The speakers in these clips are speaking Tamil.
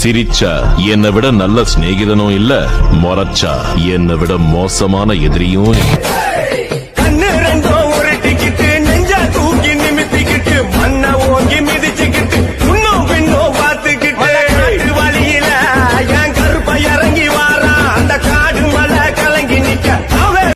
சிரிச்சா என்னை விட நல்ல சிநேகிதனும் இல்ல, மொரச்சா என்னை விட மோசமான எதிரியும் இல்ல. கண்ணு ரெண்டும் உருட்டிக்கிட்டு நெஞ்ச தூக்கி நிமித்திக்கிட்டு மண்ண ஓங்கி மிதிச்சுக்கிட்டு இன்னும் பின்னும் பார்த்துக்கிட்டு வழியில என் கருப்பை இறங்கி வாரா அந்த காடு மலை கலங்கி நிக்க அவன்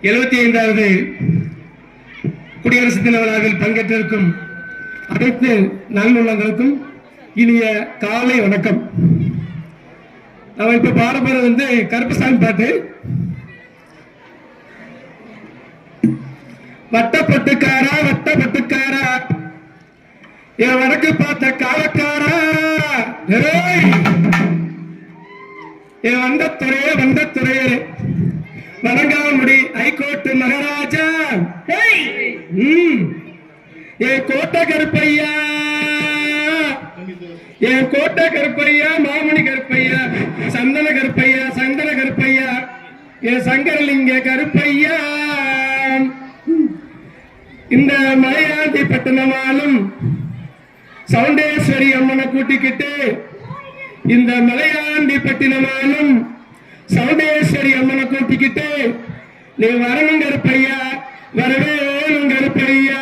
75வது குடியரசு தின விழாவில் பங்கேற்றிருக்கும் அனைத்து நல்லுள்ளங்களுக்கும் இனிய காலை வணக்கம். நம்ம இப்ப பாடப்படுறது கருப்பசாமி பாட்டு. வட்டப்பட்டுக்காரா வட்டப்பட்டுக்காரா என் வடக்கு பார்த்த காலக்காரா, என் வந்தத்துறையே வணங்காமுடி ஹைகோர்ட் மகாராஜா, என் கோட்டை கருப்பையா, என் கோட்டை கருப்பையா, மாமணி கருப்பையா, சந்தன கருப்பையா, சந்தன கருப்பையா, என் சங்கரலிங்க கருப்பையா. இந்த மலையாண்டி பட்டணமாலும் சவுண்டேஸ்வரி அம்மனை கூட்டிக்கிட்டு, இந்த மலையாண்டி பட்டினமாலும் சவுண்டேஸ்வரி அம்மனை கூட்டிக்கிட்டு நீ வரணும் கருப்பையா, வரவேணும் கருப்பையா.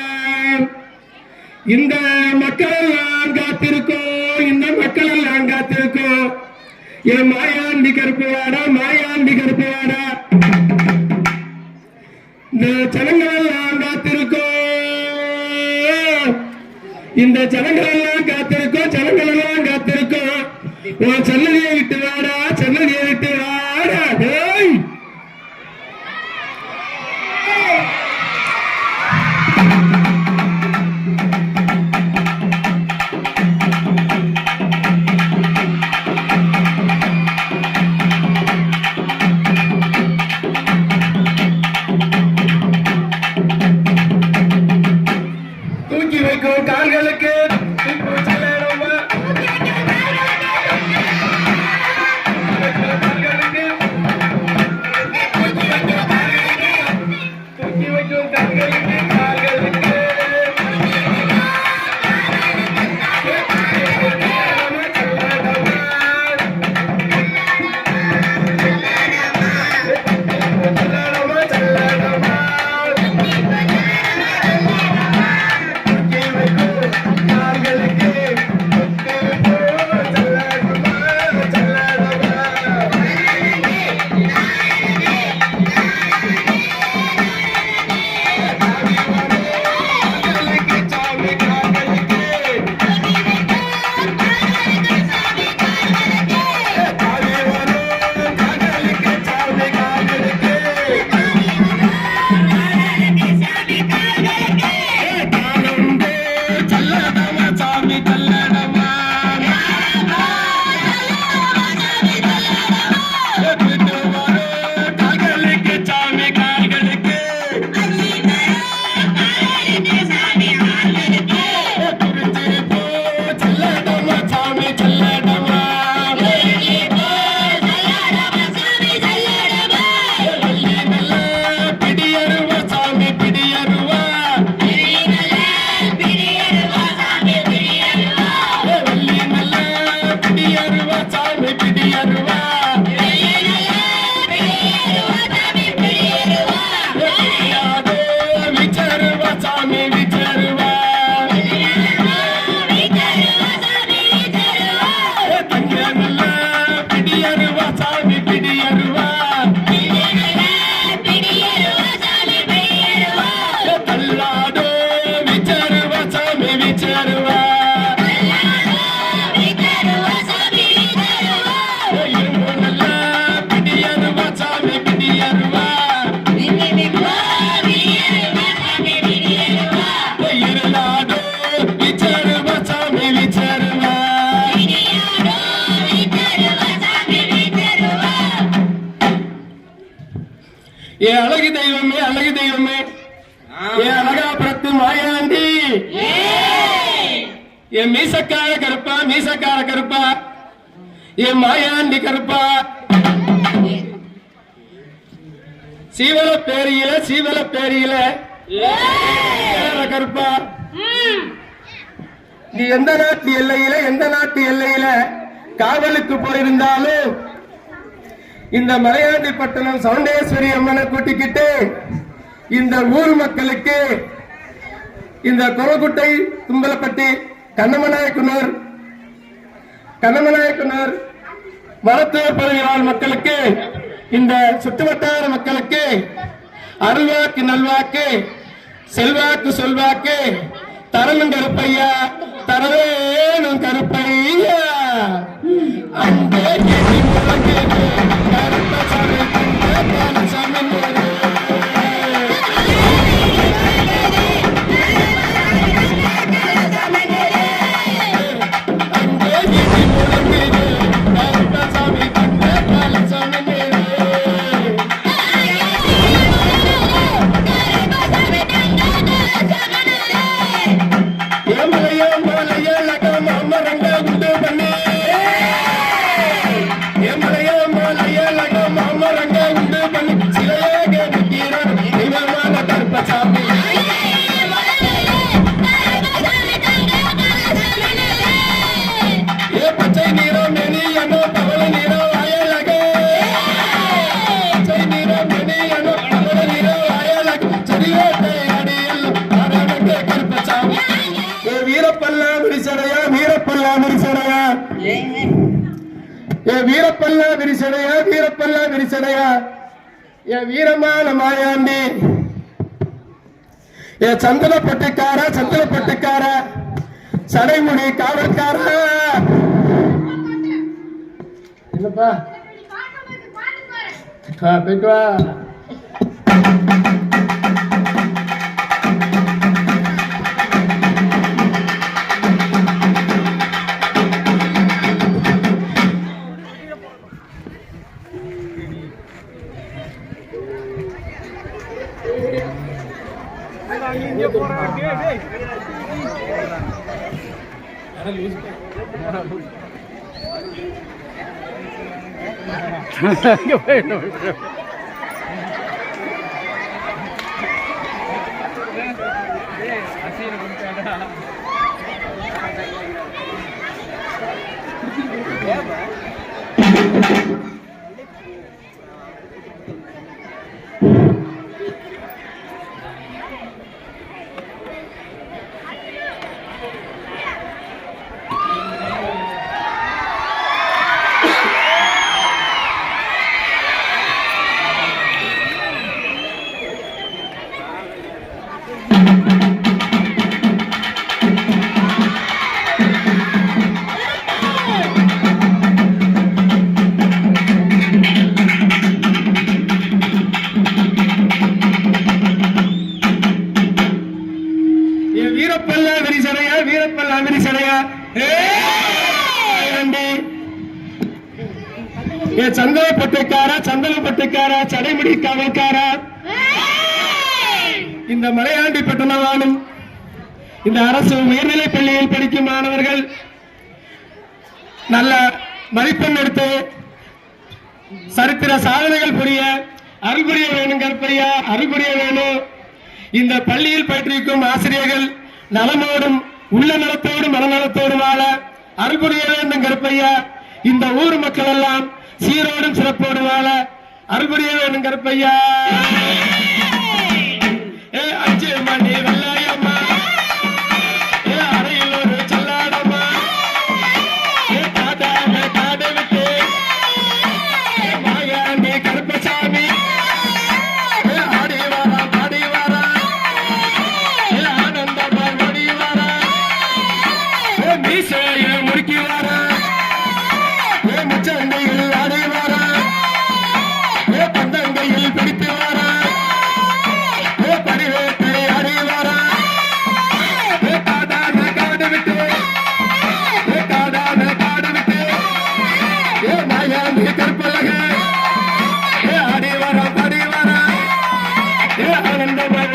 இந்த மக்கள் எல்லாம் காத்திருக்கோம், இந்த மக்கள் எல்லாம் காத்திருக்கோம். என் மாயாண்டி கருப்பு வாடா, மாயாண்டி கருப்பு வாடா. இந்த ஜனங்கள் எல்லாம் காத்திருக்கோம், இந்த ஜனங்கள் எல்லாம் காத்திருக்கோம், ஜனங்கள் எல்லாம் காத்திருக்கோம். உன் சென்னதியை விட்டு வாடா, சென்னதியை விட்டு வாடா. தூக்கி வைக்கும் கால்களுக்கு தெய்வமே அழகு தெய்வமே என் அழகாபுரத்து மாயாண்டி என் மீசக்கார கருப்பா மீசக்கார கருப்பா என் மாயாண்டி கருப்பா சீவல பேரியில கருப்பா நீ எந்த நாட்டு எல்லையில காவலுக்கு போயிருந்தாலும் இந்த மலையாண்டி பட்டணம் சவுண்டேஸ்வரி அம்மனை கூட்டிக்கிட்டு இந்த ஊர் மக்களுக்கு இந்த குரகுட்டை தும்பலப்பட்டி கண்ணமநாயக்குனர் மருத்துவ பகுதிவாழ் மக்களுக்கு இந்த சுற்றுவட்டார மக்களுக்கு அருள்வாக்கு நல்வாக்கு செல்வாக்கு சொல்வாக்கு தரணும் கருப்பையா தரவேணும் கருப்பையா அந்த வீரப்பல்லா விரிசடையா என் வீரமான மாயாண்டி என் சந்தன பட்டுக்கார சடைமுடி காவல்கார என்னப்பா போயிட்டு வா சந்தனப்பட்டுக்கார சடைமுடி காவல்கார இந்த மலையாண்டி பட்டணவானும் இந்த அரசு உயர்நிலை பள்ளியில் படிக்கும் மாணவர்கள் நல்ல மதிப்பெண் எடுத்து சரித்திர சாதனைகள் புரிய அருள் புரிய வேணும் கருப்பையா அருள் புரிய வேணும். இந்த பள்ளியில் பயிற்றுவிக்கும் ஆசிரியர்கள் நலமோடும் உள்ள நலத்தோடும் மனநலத்தோடும் வாழ அருள் புரிய வேண்டும் கருப்பையா. இந்த ஊர் மக்கள் எல்லாம் சீரோடும் சிறப்போடு வாழ அருள் புரிய வேண்டும் கருப்பையா. அஞ்சு மணி வெள்ளாயம்மா அறையில் ஒரு செல்லாடம்மா காடை விட்டு மாயாண்டி கருப்பசாமி ஆடி வாரா பாடி வாரா ஆனந்தமா ஓடி வாரா மீசையை முறுக்கி வாரா முச்சந்தையில் ஆடி வாரா பந்தங்கையில் பிடித்து வாரா ஆனந்தமாக